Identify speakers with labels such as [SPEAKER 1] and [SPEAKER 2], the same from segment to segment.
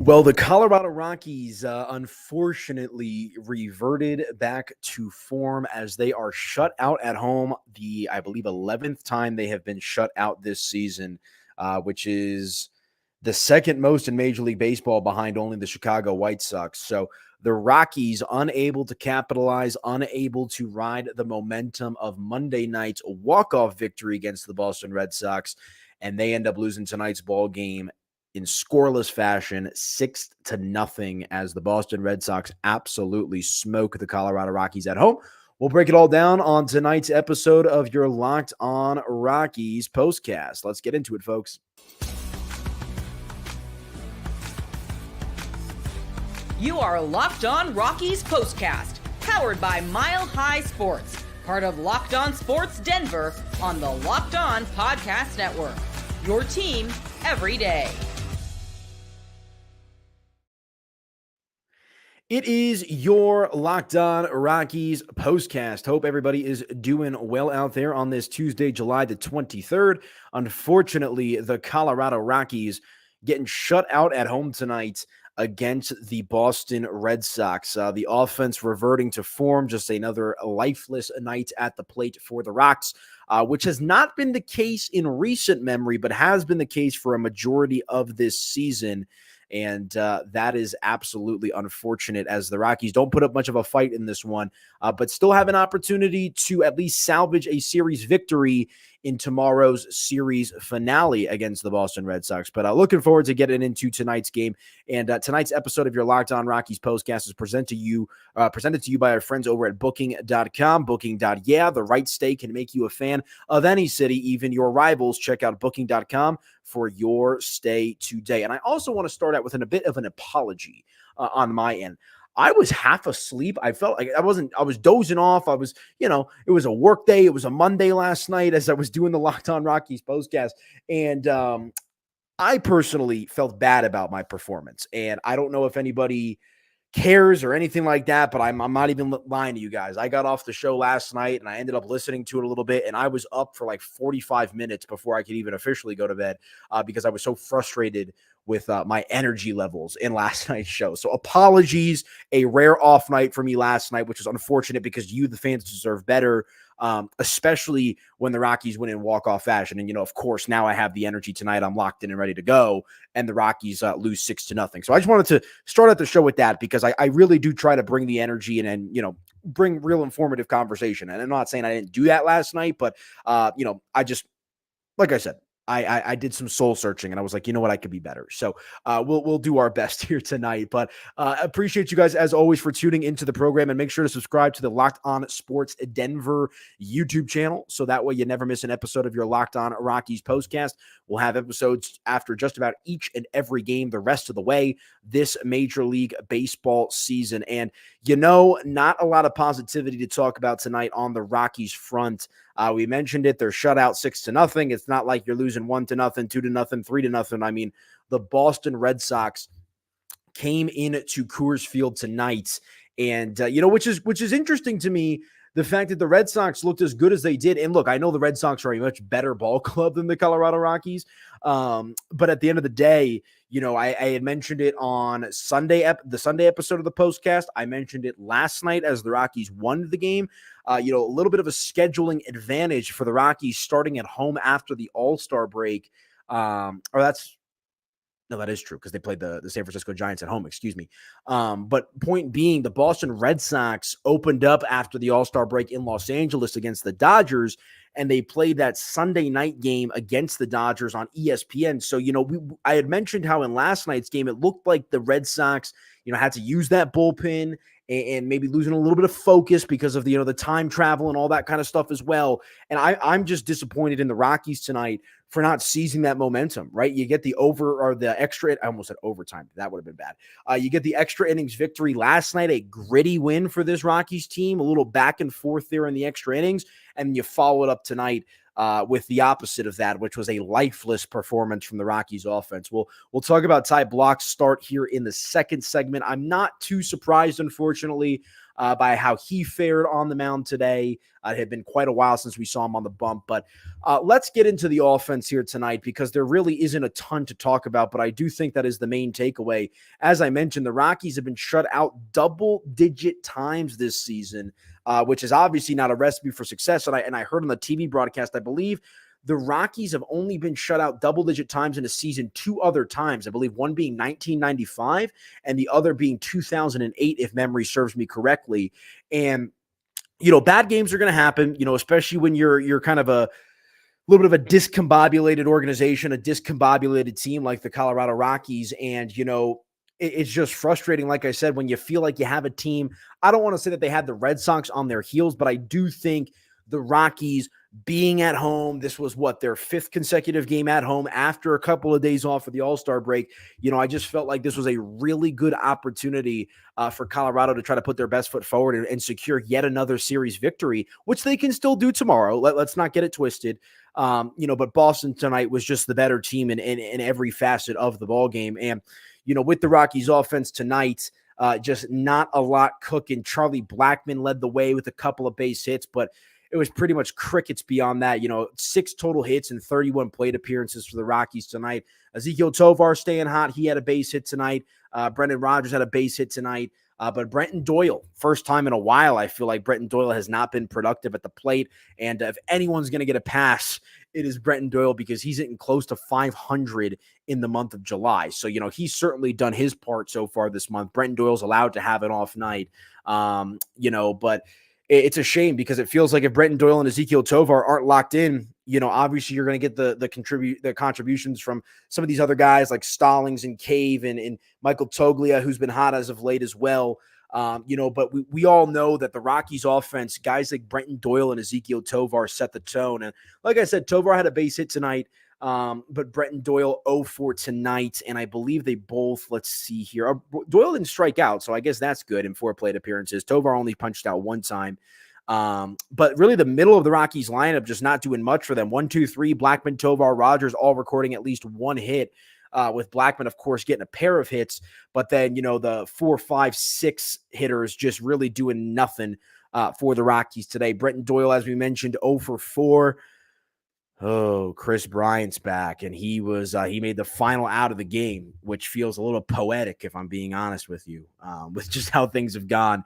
[SPEAKER 1] Well, the Colorado Rockies unfortunately reverted back to form as they are shut out at home. I believe, 11th time they have been shut out this season, which is the second most in Major League Baseball behind only the Chicago White Sox. So the Rockies unable to capitalize, unable to ride the momentum of Monday night's walk-off victory against the Boston Red Sox, and they end up losing tonight's ball game in scoreless fashion, 6-0, as the Boston Red Sox absolutely smoke the Colorado Rockies at home. We'll break it all down on tonight's episode of your Locked On Rockies postcast. Let's get into it, folks.
[SPEAKER 2] You are Locked On Rockies postcast, powered by Mile High Sports, part of Locked On Sports Denver on the Locked On Podcast Network. Your team every day.
[SPEAKER 1] It is your Locked On Rockies postcast. Hope everybody is doing well out there on this Tuesday, July the 23rd. Unfortunately, the Colorado Rockies getting shut out at home tonight against the Boston Red Sox. The offense reverting to form, just another lifeless night at the plate for the Rocks, which has not been the case in recent memory, but has been the case for a majority of this season. And that is absolutely unfortunate, as the Rockies don't put up much of a fight in this one, but still have an opportunity to at least salvage a series victory in tomorrow's series finale against the Boston Red Sox. But looking forward to getting into tonight's game. And tonight's episode of your Locked On Rockies postcast is presented to you by our friends over at Booking.com. Booking.yeah, the right stay can make you a fan of any city, even your rivals. Check out Booking.com for your stay today. And I also want to start out with a bit of an apology on my end. I was half asleep. I felt like I was dozing off. It was a work day. It was a Monday last night as I was doing the Locked On Rockies postcast. And I personally felt bad about my performance. And I don't know if anybody cares or anything like that, but I'm not even lying to you guys. I got off the show last night and I ended up listening to it a little bit, and I was up for like 45 minutes before I could even officially go to bed because I was so frustrated with my energy levels in last night's show. So apologies, a rare off night for me last night, which is unfortunate because you, the fans, deserve better, especially when the Rockies win in walk-off fashion. And, of course, now I have the energy tonight. I'm locked in and ready to go, and the Rockies lose 6-0. So I just wanted to start out the show with that because I really do try to bring the energy and bring real informative conversation. And I'm not saying I didn't do that last night, but, I just, like I said, I did some soul searching and I was like, you know what, I could be better. So we'll do our best here tonight. But appreciate you guys as always for tuning into the program, and make sure to subscribe to the Locked On Sports Denver YouTube channel, so that way you never miss an episode of your Locked On Rockies postcast. We'll have episodes after just about each and every game the rest of the way this Major League Baseball season. And not a lot of positivity to talk about tonight on the Rockies front. We mentioned it. They're shut out 6-0. It's not like you're losing 1-0, 2-0, 3-0. I mean, the Boston Red Sox came into Coors Field tonight, and which is interesting to me. The fact that the Red Sox looked as good as they did. And look, I know the Red Sox are a much better ball club than the Colorado Rockies. But at the end of the day, I had mentioned it on Sunday, the Sunday episode of the postcast. I mentioned it last night as the Rockies won the game. A little bit of a scheduling advantage for the Rockies starting at home after the All-Star break. That is true because they played the San Francisco Giants at home, excuse me. But point being, the Boston Red Sox opened up after the All-Star break in Los Angeles against the Dodgers, and they played that Sunday night game against the Dodgers on ESPN. So, I had mentioned how in last night's game, it looked like the Red Sox, had to use that bullpen and maybe losing a little bit of focus because of the time travel and all that kind of stuff as well. And I'm just disappointed in the Rockies tonight for not seizing that momentum, right? You get the extra, I almost said overtime. That would have been bad. You get the extra innings victory last night, a gritty win for this Rockies team, a little back and forth there in the extra innings. And you follow it up tonight with the opposite of that, which was a lifeless performance from the Rockies offense. We'll talk about Ty Block's start here in the second segment. I'm not too surprised, unfortunately. by how he fared on the mound today. It had been quite a while since we saw him on the bump, but let's get into the offense here tonight because there really isn't a ton to talk about, but I do think that is the main takeaway. As I mentioned, the Rockies have been shut out double-digit times this season, which is obviously not a recipe for success. And I heard on the TV broadcast, I believe the Rockies have only been shut out double-digit times in a season 2 other times. I believe one being 1995 and the other being 2008, if memory serves me correctly. And bad games are going to happen, especially when you're kind of a little bit of a discombobulated organization, a discombobulated team like the Colorado Rockies. And, it's just frustrating, like I said, when you feel like you have a team. I don't want to say that they had the Red Sox on their heels, but I do think the Rockies being at home, this was their 5th consecutive game at home after a couple of days off for the All-Star break. I just felt like this was a really good opportunity for Colorado to try to put their best foot forward and secure yet another series victory, which they can still do tomorrow. Let's not get it twisted. But Boston tonight was just the better team in every facet of the ball game. And, with the Rockies offense tonight, just not a lot cooking. Charlie Blackmon led the way with a couple of base hits, but it was pretty much crickets beyond that. 6 total hits and 31 plate appearances for the Rockies tonight. Ezequiel Tovar staying hot. He had a base hit tonight. Brendan Rodgers had a base hit tonight. But Brenton Doyle, first time in a while, I feel like Brenton Doyle has not been productive at the plate. And if anyone's going to get a pass, it is Brenton Doyle because he's hitting close to 500 in the month of July. So, he's certainly done his part so far this month. Brenton Doyle's allowed to have an off night, but it's a shame because it feels like if Brenton Doyle and Ezequiel Tovar aren't locked in, obviously you're going to get the contributions from some of these other guys like Stallings and Cave and Michael Toglia, who's been hot as of late as well. But we all know that the Rockies offense, guys like Brenton Doyle and Ezequiel Tovar set the tone. And like I said, Tovar had a base hit tonight. But Brenton Doyle 0 for tonight, and I believe they both, let's see here. Doyle didn't strike out, so I guess that's good in 4 plate appearances. Tovar only punched out 1 time. But really the middle of the Rockies lineup just not doing much for them. 1, 2, 3, Blackmon, Tovar, Rodgers all recording at least 1 hit. With Blackmon, of course, getting a pair of hits, but then, the 4, 5, 6 hitters just really doing nothing for the Rockies today. Brenton Doyle, as we mentioned, 0 for 4. Oh, Chris Bryant's back, and he made the final out of the game, which feels a little poetic, if I'm being honest with you, with just how things have gone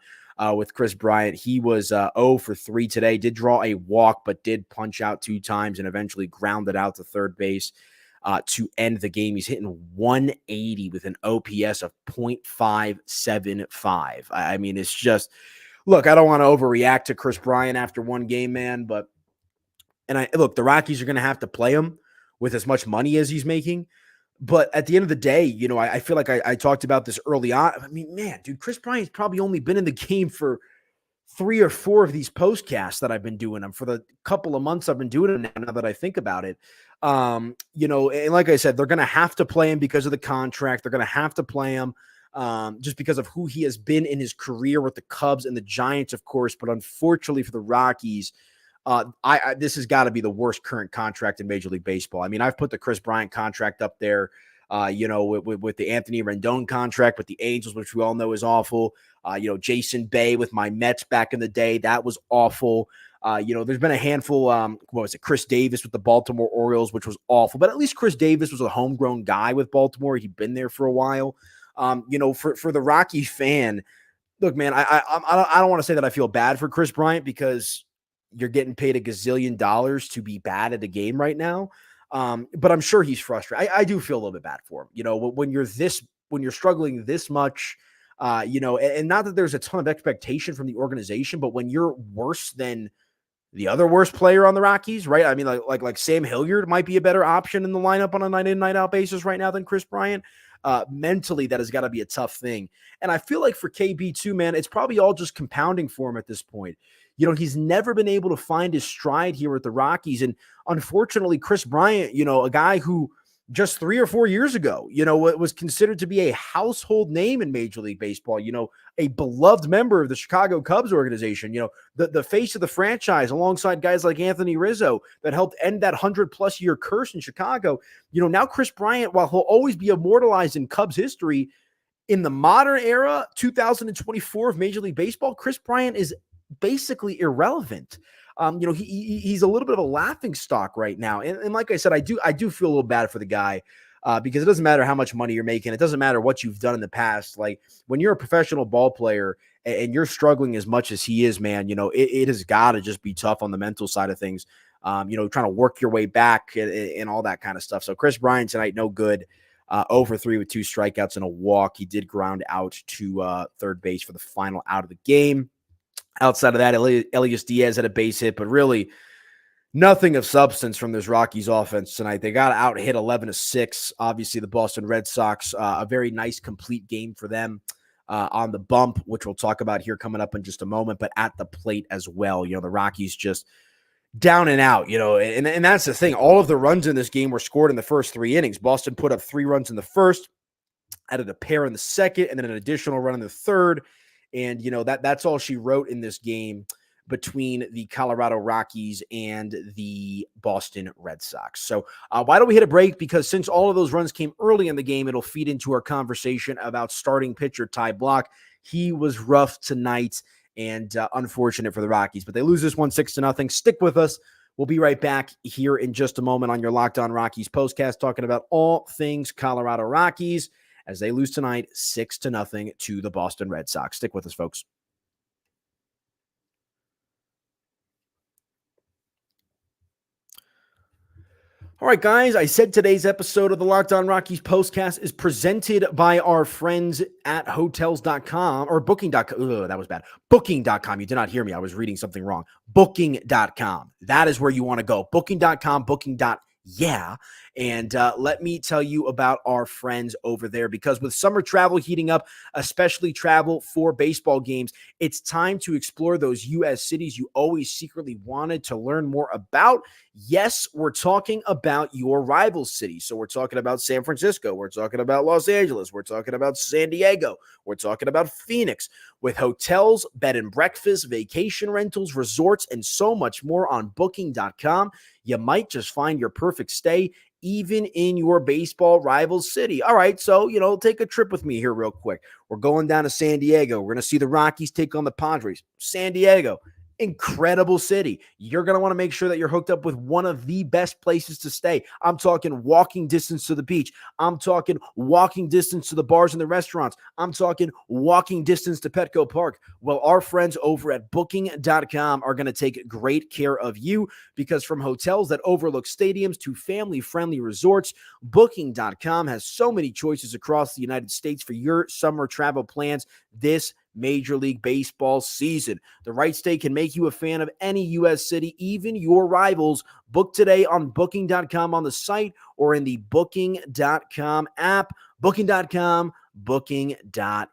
[SPEAKER 1] with Chris Bryant. He was 0 for 3 today, did draw a walk, but did punch out 2 times and eventually grounded out to third base to end the game. He's hitting 180 with an OPS of .575. I mean, it's just, look, I don't want to overreact to Chris Bryant after 1 game, man, but the Rockies are going to have to play him with as much money as he's making. But at the end of the day, I feel like I talked about this early on. I mean, man, dude, Chris Bryant's probably only been in the game for 3 or 4 of these postcasts that I've been doing them for the couple of months I've been doing them now that I think about it. And like I said, they're going to have to play him because of the contract. They're going to have to play him just because of who he has been in his career with the Cubs and the Giants, of course. But unfortunately for the Rockies, this has got to be the worst current contract in Major League Baseball. I mean, I've put the Chris Bryant contract up there, with the Anthony Rendon contract with the Angels, which we all know is awful. Jason Bay with my Mets back in the day, that was awful. There's been a handful, Chris Davis with the Baltimore Orioles, which was awful. But at least Chris Davis was a homegrown guy with Baltimore. He'd been there for a while. For the Rocky fan, look, man, I don't want to say that I feel bad for Chris Bryant because you're getting paid $1 gazillion to be bad at a game right now. But I'm sure he's frustrated. I do feel a little bit bad for him. When you're struggling this much, and not that there's a ton of expectation from the organization, but when you're worse than the other worst player on the Rockies, right? I mean, like Sam Hilliard might be a better option in the lineup on a night in, night out basis right now than Chris Bryant. Mentally, that has got to be a tough thing. And I feel like for KB too, man, it's probably all just compounding for him at this point. He's never been able to find his stride here with the Rockies. And unfortunately, Chris Bryant, a guy who just 3 or 4 years ago, was considered to be a household name in Major League Baseball, a beloved member of the Chicago Cubs organization, the face of the franchise alongside guys like Anthony Rizzo that helped end that 100+ year curse in Chicago. Now Chris Bryant, while he'll always be immortalized in Cubs history, in the modern era, 2024 of Major League Baseball, Chris Bryant is basically irrelevant. He's a little bit of a laughing stock right now. And like I said, I do feel a little bad for the guy because it doesn't matter how much money you're making. It doesn't matter what you've done in the past. Like when you're a professional ball player and you're struggling as much as he is, man, it has got to just be tough on the mental side of things. Trying to work your way back and all that kind of stuff. So Chris Bryant tonight, no good. 0 for 3 with 2 strikeouts and a walk. He did ground out to third base for the final out of the game. Outside of that, Elias Diaz had a base hit, but really nothing of substance from this Rockies offense tonight. They got out hit 11-6. Obviously, the Boston Red Sox, a very nice complete game for them on the bump, which we'll talk about here coming up in just a moment, but at the plate as well. The Rockies just down and out, and that's the thing. All of the runs in this game were scored in the first 3 innings. Boston put up 3 runs in the first, added a pair in the second, and then an additional run in the third. And, that's all she wrote in this game between the Colorado Rockies and the Boston Red Sox. So why don't we hit a break? Because since all of those runs came early in the game, it'll feed into our conversation about starting pitcher Ty Blach. He was rough tonight and unfortunate for the Rockies, but they lose this one 6-0. Stick with us. We'll be right back here in just a moment on your Locked On Rockies postcast, talking about all things Colorado Rockies as they lose tonight 6-0 to the Boston Red Sox. Stick with us, folks. All right, guys, I said today's episode of the Locked On Rockies postcast is presented by our friends at Hotels.com or Booking.com. Ugh, that was bad. Booking.com. You did not hear me. I was reading something wrong. Booking.com. That is where you want to go. Booking.com, booking.yeah. And let me tell you about our friends over there, because with summer travel heating up, especially travel for baseball games, it's time to explore those U.S. cities you always secretly wanted to learn more about. Yes, we're talking about your rival cities. So we're talking about San Francisco. We're talking about Los Angeles. We're talking about San Diego. We're talking about Phoenix. With hotels, bed and breakfast, vacation rentals, resorts, and so much more on Booking.com, you might just find your perfect stay even in your baseball rival city. All right, so, take a trip with me here real quick. We're going down to San Diego. We're going to see the Rockies take on the Padres. San Diego, incredible city. You're going to want to make sure that you're hooked up with one of the best places to stay. I'm talking walking distance to the beach. I'm talking walking distance to the bars and the restaurants. I'm talking walking distance to Petco Park. Well, our friends over at Booking.com are going to take great care of you, because from hotels that overlook stadiums to family-friendly resorts, Booking.com has so many choices across the United States for your summer travel plans this Major League Baseball season. The right stay can make you a fan of any U.S. city, even your rivals. Book today on Booking.com on the site or in the Booking.com app. Booking.com, Booking.yeah.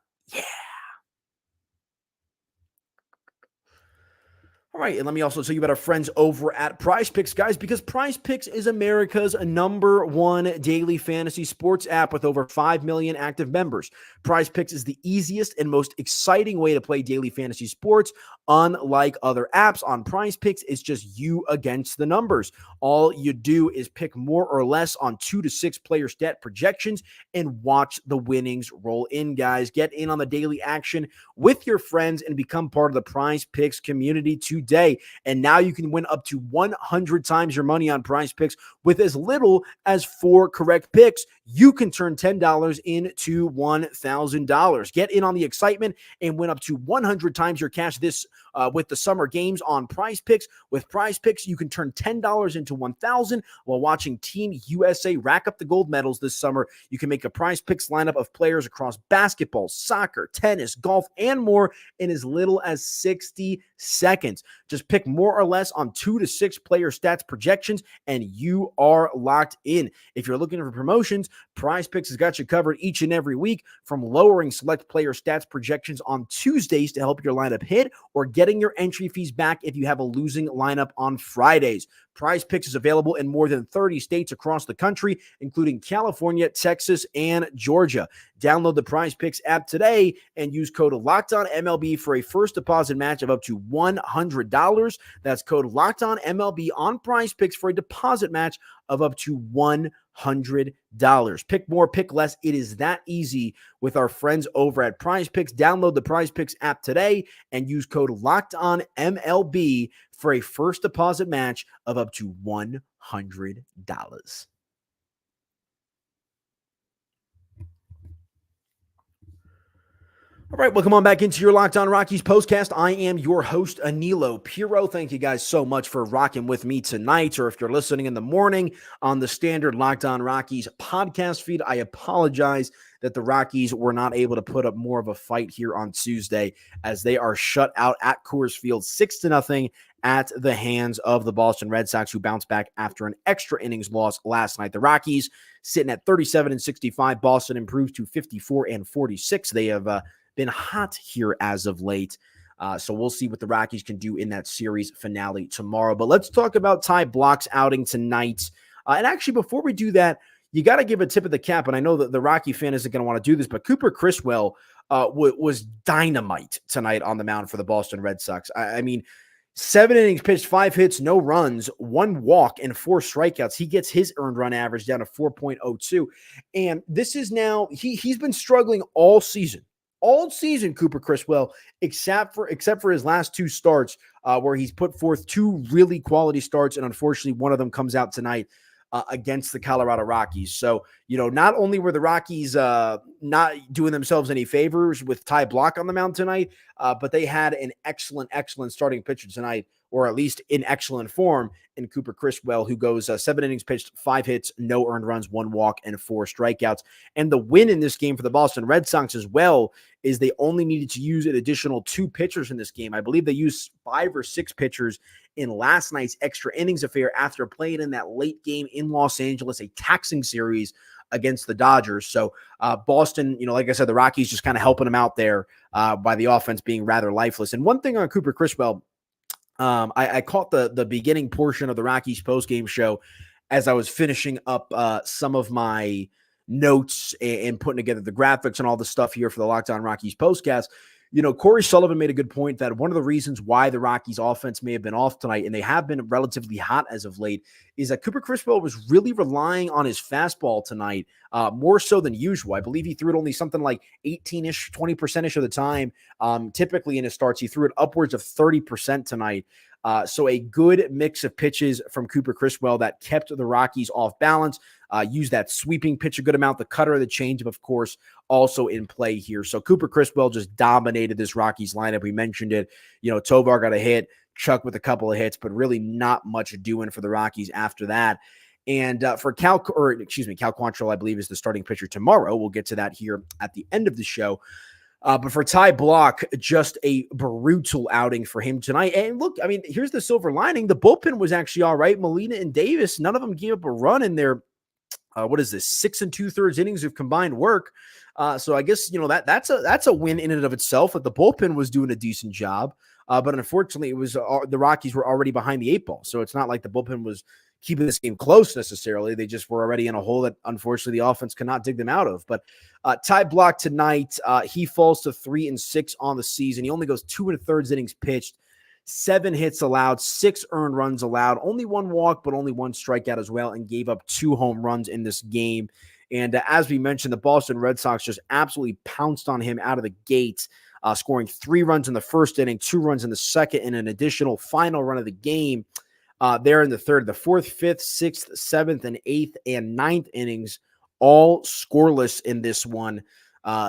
[SPEAKER 1] All right, and let me also tell you about our friends over at Prize Picks, guys, because Prize Picks is America's #1 daily fantasy sports app with over 5 million active members. Prize Picks is the easiest and most exciting way to play daily fantasy sports. Unlike other apps, on Prize Picks, it's just you against the numbers. All you do is pick more or less on 2 to 6 player stat projections and watch the winnings roll in, guys. Get in on the daily action with your friends and become part of the Prize Picks community today. And now you can win up to 100 times your money on Prize Picks with as little as 4 correct picks. You can turn $10 into $1,000. Get in on the excitement and win up to 100 times your cash this with the summer games on Prize Picks. With Prize Picks, you can turn $10 into $1,000 while watching Team USA rack up the gold medals this summer. You can make a Prize Picks lineup of players across basketball, soccer, tennis, golf, and more in as little as 60 seconds. Just pick more or less on 2 to 6 player stats projections, and you are locked in. If you're looking for promotions, Prize Picks has got you covered each and every week, from lowering select player stats projections on Tuesdays to help your lineup hit, or getting your entry fees back if you have a losing lineup on Fridays. Prize Picks is available in more than 30 states across the country, including California, Texas, and Georgia. Download the Prize Picks app today and use code LOCKEDONMLB for a first deposit match of up to $100. That's code LOCKEDONMLB on Prize Picks for a deposit match of up to $100. Pick more, pick less. It is that easy with our friends over at Prize Picks. Download the Prize Picks app today and use code LOCKEDONMLB for a first deposit match of up to $100. All right, welcome on back into your Locked On Rockies postcast. I am your host, Aniello Piro. Thank you guys so much for rocking with me tonight, or if you're listening in the morning on the standard Locked On Rockies podcast feed. I apologize that the Rockies were not able to put up more of a fight here on Tuesday, as they are shut out at Coors Field 6-0 at the hands of the Boston Red Sox, who bounced back after an extra innings loss last night. The Rockies sitting at 37-65. Boston improved to 54-46. They have been hot here as of late. So we'll see what the Rockies can do in that series finale tomorrow. But let's talk about Ty Blach's outing tonight. And actually, before we do that, you got to give a tip of the cap. And I know that the Rocky fan isn't going to want to do this, but Cooper Criswell was dynamite tonight on the mound for the Boston Red Sox. I mean, 7 innings pitched, 5 hits, no runs, 1 walk, and 4 strikeouts. He gets his earned run average down to 4.02. And this is now, he's been struggling all season, Cooper Criswell, except for his last 2 starts, where he's put forth 2 really quality starts, and unfortunately one of them comes out tonight against the Colorado Rockies. So, not only were the Rockies not doing themselves any favors with Ty Blach on the mound tonight, but they had an excellent starting pitcher tonight, or at least in excellent form, in Cooper Criswell, who goes 7 innings pitched, 5 hits, no earned runs, 1 walk, and 4 strikeouts. And the win in this game for the Boston Red Sox as well is they only needed to use an additional 2 pitchers in this game. I believe they used 5 or 6 pitchers in last night's extra innings affair after playing in that late game in Los Angeles, a taxing series against the Dodgers. So Boston, like I said, the Rockies just kind of helping them out there by the offense being rather lifeless. And one thing on Cooper Criswell, I caught the beginning portion of the Rockies postgame show as I was finishing up some of my notes and putting together the graphics and all the stuff here for the Locked On Rockies postcast. Corey Sullivan made a good point that one of the reasons why the Rockies offense may have been off tonight, and they have been relatively hot as of late, is that Cooper Criswell was really relying on his fastball tonight, more so than usual. I believe he threw it only something like 18-ish, 20%-ish of the time. Typically in his starts, he threw it upwards of 30% tonight. So a good mix of pitches from Cooper Criswell that kept the Rockies off balance. Used that sweeping pitch a good amount, the cutter, the changeup, of course, also in play here. So Cooper Criswell just dominated this Rockies lineup. We mentioned it. Tovar got a hit, Chuck with a couple of hits, but really not much doing for the Rockies after that. And for Cal Quantrill, I believe, is the starting pitcher tomorrow. We'll get to that here at the end of the show. But for Ty Blach, just a brutal outing for him tonight. And look, I mean, here's the silver lining. The bullpen was actually all right. Molina and Davis, none of them gave up a run in their, 6 2/3 innings of combined work. So I guess, that's a win in and of itself, that the bullpen was doing a decent job. But unfortunately, it was the Rockies were already behind the 8 ball. So it's not like the bullpen was keeping this game close necessarily. They just were already in a hole that unfortunately the offense could not dig them out of. But Ty Blach tonight, he falls to 3-6 on the season. He only goes 2 1/3 innings pitched, 7 hits allowed, 6 earned runs allowed, only 1 walk, but only 1 strikeout as well, and gave up 2 home runs in this game. And as we mentioned, the Boston Red Sox just absolutely pounced on him out of the gate, scoring 3 runs in the first inning, 2 runs in the second, and an additional final run of the game there in the third. The 4th, 5th, 6th, 7th, and 8th, and 9th innings, all scoreless in this one.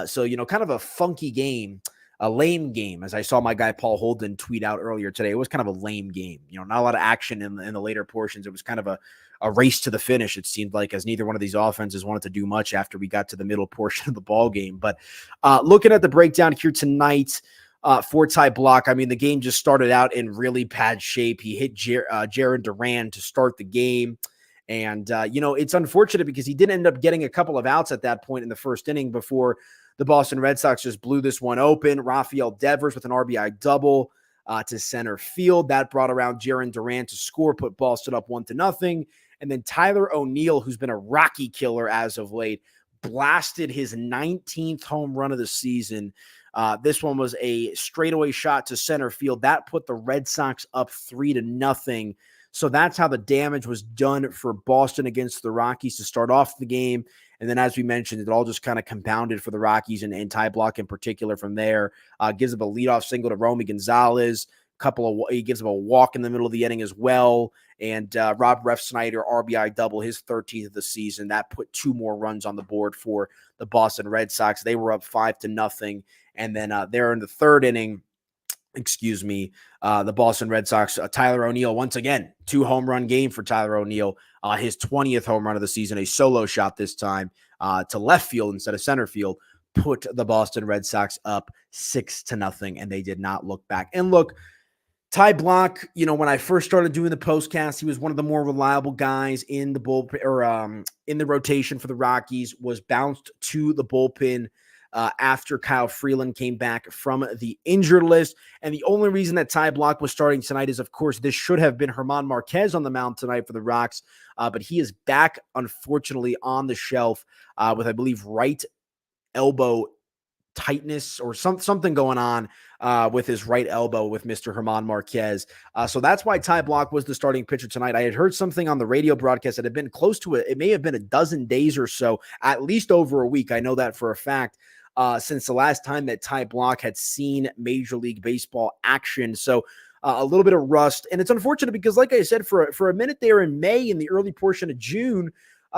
[SPEAKER 1] So, kind of a funky game, a lame game, as I saw my guy Paul Holden tweet out earlier today. It was kind of a lame game. Not a lot of action in the later portions. It was kind of a race to the finish, it seemed like, as neither one of these offenses wanted to do much after we got to the middle portion of the ball game. But looking at the breakdown here tonight, for Ty Blach, I mean, the game just started out in really bad shape. He hit Jarren Duran to start the game. And, it's unfortunate because he did end up getting a couple of outs at that point in the first inning before the Boston Red Sox just blew this one open. Rafael Devers with an RBI double to center field. That brought around Jarren Duran to score, put Boston up 1-0. And then Tyler O'Neill, who's been a Rocky killer as of late, blasted his 19th home run of the season. This one was a straightaway shot to center field. That put the Red Sox up 3-0. So that's how the damage was done for Boston against the Rockies to start off the game. And then, as we mentioned, it all just kind of compounded for the Rockies and Ty Blach in particular from there. Gives up a leadoff single to Romy Gonzalez. He gives him a walk in the middle of the inning as well. And Rob Refsnyder, RBI double, his 13th of the season. That put 2 more runs on the board for the Boston Red Sox. They were up 5-0. And then there in the third inning, the Boston Red Sox, Tyler O'Neill, once again, 2 home run game for Tyler O'Neill, his 20th home run of the season, a solo shot this time to left field instead of center field, put the Boston Red Sox up 6-0, and they did not look back. And look, Ty Blach, when I first started doing the postcast, he was one of the more reliable guys in the bullpen or in the rotation for the Rockies, was bounced to the bullpen after Kyle Freeland came back from the injured list. And the only reason that Ty Blach was starting tonight is, of course, this should have been German Marquez on the mound tonight for the Rocks, but he is back, unfortunately, on the shelf with, I believe, right elbow tightness or something going on with his right elbow with Mr. German Marquez. So that's why Ty Blach was the starting pitcher tonight. I had heard something on the radio broadcast that had been close to it. It may have been a dozen days or so, at least over a week. I know that for a fact. Since the last time that Ty Blach had seen Major League Baseball action. So a little bit of rust. And it's unfortunate because, like I said, for a minute there in May, in the early portion of June,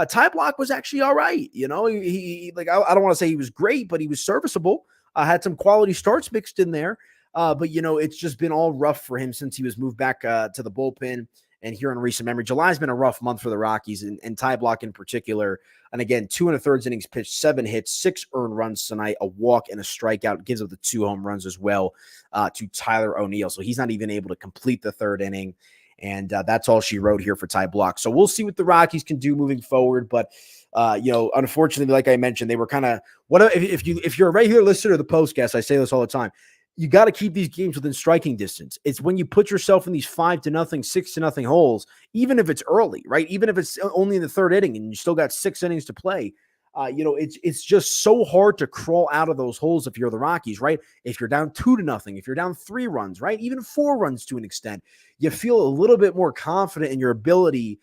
[SPEAKER 1] Ty Blach was actually all right. He I don't want to say he was great, but he was serviceable. Had some quality starts mixed in there. But it's just been all rough for him since he was moved back to the bullpen. And here in recent memory, July's been a rough month for the Rockies and Ty Blach in particular. And again, 2 1/3 innings pitched, 7 hits, 6 earned runs tonight, a walk and a strikeout. Gives up the 2 home runs as well to Tyler O'Neill. So he's not even able to complete the third inning. And that's all she wrote here for Ty Blach. So we'll see what the Rockies can do moving forward. But, unfortunately, like I mentioned, they were kind of if you're a regular listener to the postcast, I say this all the time. You got to keep these games within striking distance. It's when you put yourself in these 5-0, 6-0 holes, even if it's early, right? Even if it's only in the third inning and you still got 6 innings to play. It's just so hard to crawl out of those holes if you're the Rockies, right? If you're down 2-0, if you're down 3 runs, right? Even 4 runs to an extent, you feel a little bit more confident in your ability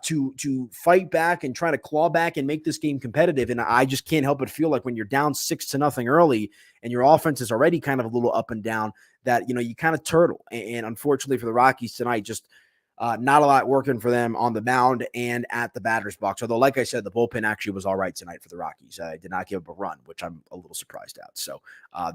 [SPEAKER 1] to fight back and try to claw back and make this game competitive. And I just can't help but feel like when you're down 6-0 early and your offense is already kind of a little up and down, that, you kind of turtle. And unfortunately for the Rockies tonight, just not a lot working for them on the mound and at the batter's box. Although, like I said, the bullpen actually was all right tonight for the Rockies. Did not give up a run, which I'm a little surprised at. So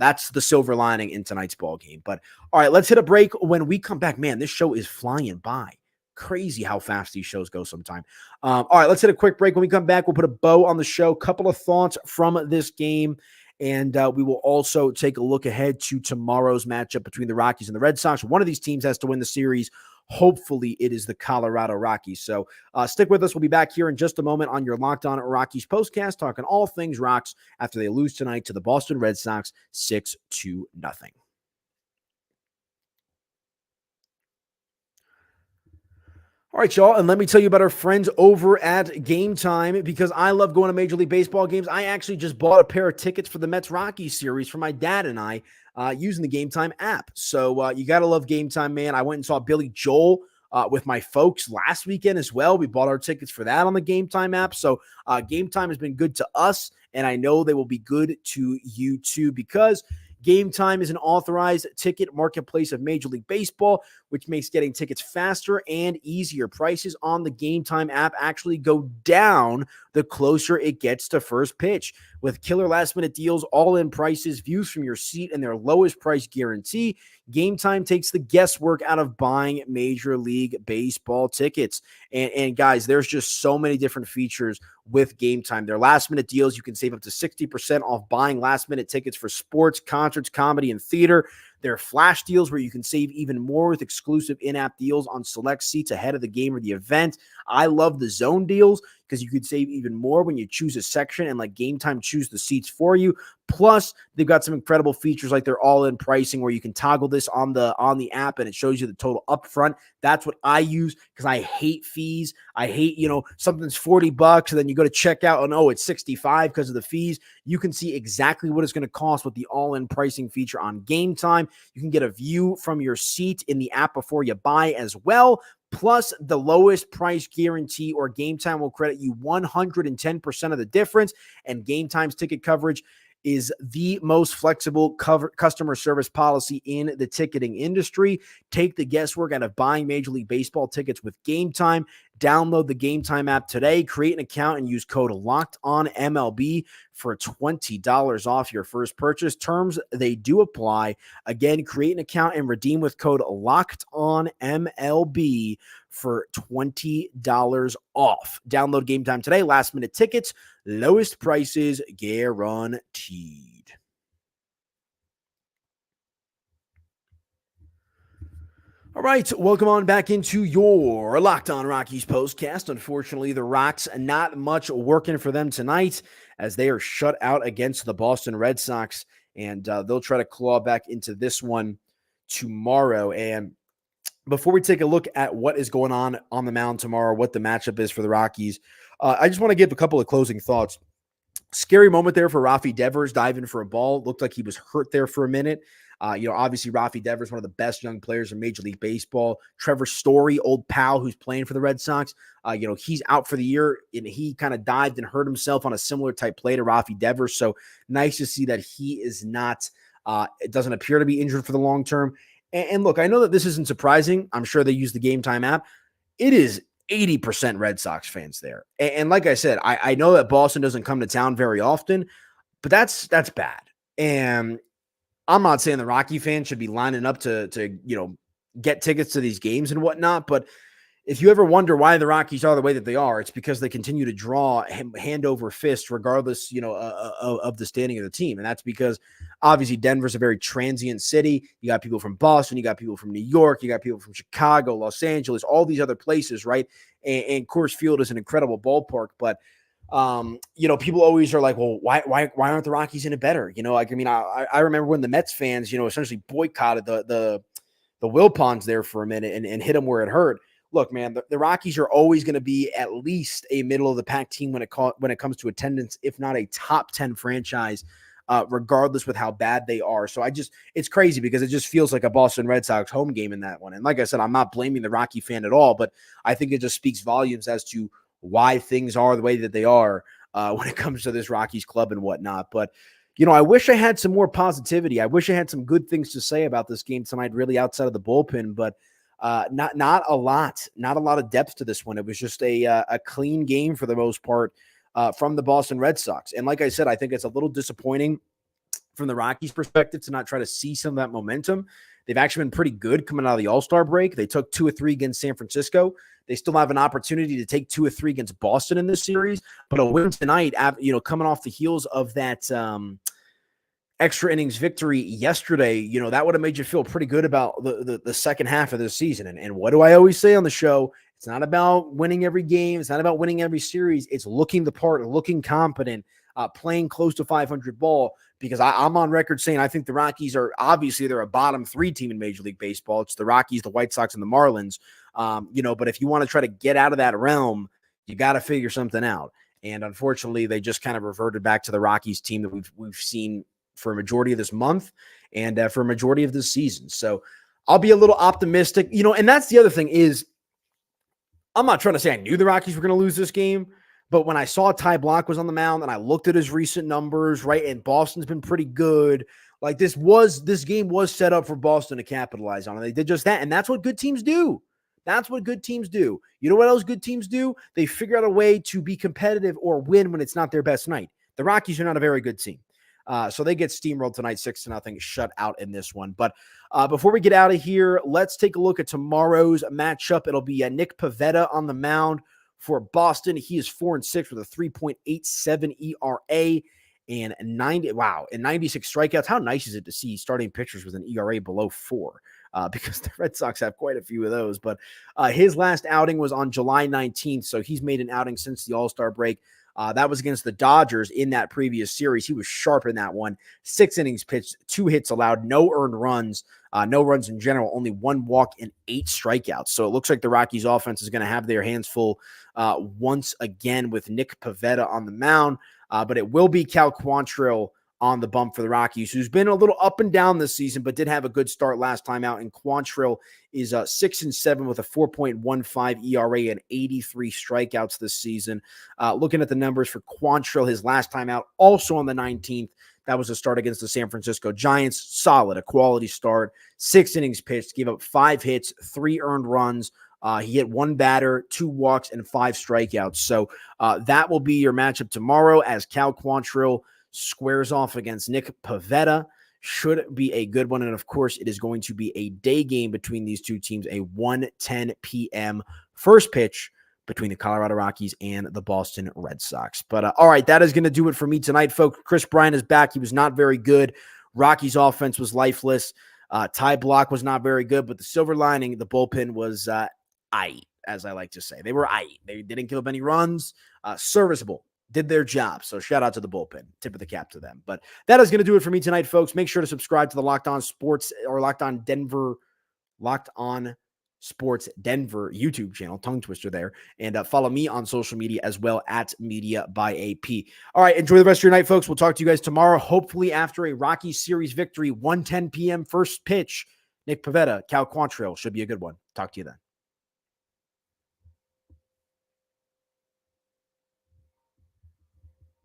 [SPEAKER 1] that's the silver lining in tonight's ball game. But all right, let's hit a break. When we come back, man, this show is flying by. Crazy how fast these shows go sometime. All right, let's hit a quick break. When we come back, we'll put a bow on the show. Couple of thoughts from this game. And we will also take a look ahead to tomorrow's matchup between the Rockies and the Red Sox. One of these teams has to win the series. Hopefully, it is the Colorado Rockies. So stick with us. We'll be back here in just a moment on your Locked On Rockies postcast, talking all things Rocks after they lose tonight to the Boston Red Sox 6-0. All right, y'all, and let me tell you about our friends over at Game Time, because I love going to Major League Baseball games. I actually just bought a pair of tickets for the Mets-Rockies series for my dad and I using the Game Time app. So you got to love Game Time, man. I went and saw Billy Joel with my folks last weekend as well. We bought our tickets for that on the Game Time app. So Game Time has been good to us, and I know they will be good to you too, because Game Time is an authorized ticket marketplace of Major League Baseball, which makes getting tickets faster and easier. Prices on the Game Time app actually go down the closer it gets to first pitch. With killer last-minute deals, all-in prices, views from your seat, and their lowest price guarantee, Game Time takes the guesswork out of buying Major League Baseball tickets. And guys, there's just so many different features with Game Time. Their last-minute deals, you can save up to 60% off buying last-minute tickets for sports, concerts, comedy, and theater. There are flash deals where you can save even more with exclusive in-app deals on select seats ahead of the game or the event. I love the zone deals because you could save even more when you choose a section and let Game Time choose the seats for you. Plus, they've got some incredible features like their all-in pricing where you can toggle this on the app and it shows you the total upfront. That's what I use because I hate fees. I hate, something's $40 and then you go to checkout and it's $65 because of the fees. You can see exactly what it's going to cost with the all-in pricing feature on Game Time. You can get a view from your seat in the app before you buy as well. plus the lowest price guarantee, or Game Time will credit you 110% of the difference. And Game Time's ticket coverage is the most flexible customer service policy in the ticketing industry. Take the guesswork out of buying Major League Baseball tickets with Game Time. Download the Game Time app today, create an account, and use code LOCKEDONMLB for $20 off your first purchase. Terms, they do apply. Again, create an account and redeem with code LOCKEDONMLB for $20 off. Download Game Time today. Last minute tickets, lowest prices guaranteed. All right, welcome on back into your Locked On Rockies postcast. Unfortunately, the Rocks, not much working for them tonight as they are shut out against the Boston Red Sox, and they'll try to claw back into this one tomorrow. And before we take a look at what is going on the mound tomorrow, what the matchup is for the Rockies, I just want to give a couple of closing thoughts. Scary moment there for Rafi Devers diving for a ball. Looked like he was hurt there for a minute. Obviously, Rafi Devers, one of the best young players in Major League Baseball. Trevor Story, old pal who's playing for the Red Sox, he's out for the year, and he kind of dived and hurt himself on a similar type play to Rafi Devers. So nice to see that he is not, it doesn't appear to be injured for the long term. And look, I know that this isn't surprising. I'm sure they use the Game Time app. It is 80% Red Sox fans there. And like I said, I know that Boston doesn't come to town very often, but that's bad. And I'm not saying the Rocky fans should be lining up to get tickets to these games and whatnot, but if you ever wonder why the Rockies are the way that they are, it's because they continue to draw hand over fist, regardless, of the standing of the team. And that's because obviously Denver's a very transient city. You got people from Boston, you got people from New York, you got people from Chicago, Los Angeles, all these other places, right? And Coors Field is an incredible ballpark, but people always are like, well, why aren't the Rockies in it better? I remember when the Mets fans, essentially boycotted the Wilpons there for a minute and hit them where it hurt. Look, man, the Rockies are always going to be at least a middle of the pack team when it comes to attendance, if not a top 10 franchise, regardless with how bad they are. So it's crazy because it just feels like a Boston Red Sox home game in that one. And like I said, I'm not blaming the Rocky fan at all, but I think it just speaks volumes as to why things are the way that they are when it comes to this Rockies club and whatnot. But, I wish I had some more positivity. I wish I had some good things to say about this game tonight, really outside of the bullpen, but not a lot of depth to this one. It was just a clean game for the most part from the Boston Red Sox. And like I said, I think it's a little disappointing from the Rockies' perspective to not try to see some of that momentum. They've actually been pretty good coming out of the All-Star break. They took 2 or 3 against San Francisco. They still have an opportunity to take 2 or 3 against Boston in this series, but a win tonight, coming off the heels of that extra innings victory yesterday, that would have made you feel pretty good about the second half of this season. And what do I always say on the show? It's not about winning every game. It's not about winning every series. It's looking the part, looking competent, playing close to 500 ball, because I'm on record saying I think the Rockies are obviously they're a bottom 3 team in Major League Baseball. It's the Rockies, the White Sox, and the Marlins. But if you want to try to get out of that realm, you got to figure something out. And unfortunately, they just kind of reverted back to the Rockies team that we've seen for a majority of this month and for a majority of this season. So I'll be a little optimistic, and that's the other thing is I'm not trying to say I knew the Rockies were going to lose this game, but when I saw Ty Blach was on the mound and I looked at his recent numbers, right, and Boston's been pretty good, like this game was set up for Boston to capitalize on, and they did just that, and that's what good teams do. That's what good teams do. You know what else good teams do? They figure out a way to be competitive or win when it's not their best night. The Rockies are not a very good team. So they get steamrolled tonight, 6-0, shut out in this one. But before we get out of here, let's take a look at tomorrow's matchup. It'll be Nick Pivetta on the mound for Boston. He is 4-6 with a 3.87 ERA and 96 strikeouts. How nice is it to see starting pitchers with an ERA below 4? Because the Red Sox have quite a few of those. But his last outing was on July 19th, so he's made an outing since the All-Star break. That was against the Dodgers in that previous series. He was sharp in that one. 6 innings pitched, 2 hits allowed, no earned runs, no runs in general, only 1 walk and 8 strikeouts. So it looks like the Rockies offense is going to have their hands full once again with Nick Pivetta on the mound. But it will be Cal Quantrill on the bump for the Rockies, who's been a little up and down this season, but did have a good start last time out. And Quantrill is 6-7 with a 4.15 ERA and 83 strikeouts this season. Looking at the numbers for Quantrill, his last time out, also on the 19th, that was a start against the San Francisco Giants. Solid, a quality start. 6 innings pitched, gave up 5 hits, 3 earned runs. He hit 1 batter, 2 walks, and 5 strikeouts. So that will be your matchup tomorrow as Cal Quantrill squares off against Nick Pivetta. Should be a good one. And of course, it is going to be a day game between these two teams, a 1:10 p.m. first pitch between the Colorado Rockies and the Boston Red Sox. But all right, that is going to do it for me tonight, folks. Chris Bryant is back. He was not very good. Rockies offense was lifeless. Ty Block was not very good, but the silver lining, the bullpen was aight, as I like to say. They were aight. They didn't give up any runs. Serviceable. Did their job. So shout out to the bullpen. Tip of the cap to them. But that is going to do it for me tonight, folks. Make sure to subscribe to the Locked On Sports or Locked On Sports Denver YouTube channel, tongue twister there, and follow me on social media as well at Media by AP. All right, enjoy the rest of your night, folks. We'll talk to you guys tomorrow, hopefully after a Rockies series victory, 1:10 p.m. first pitch. Nick Pivetta, Cal Quantrill should be a good one. Talk to you then.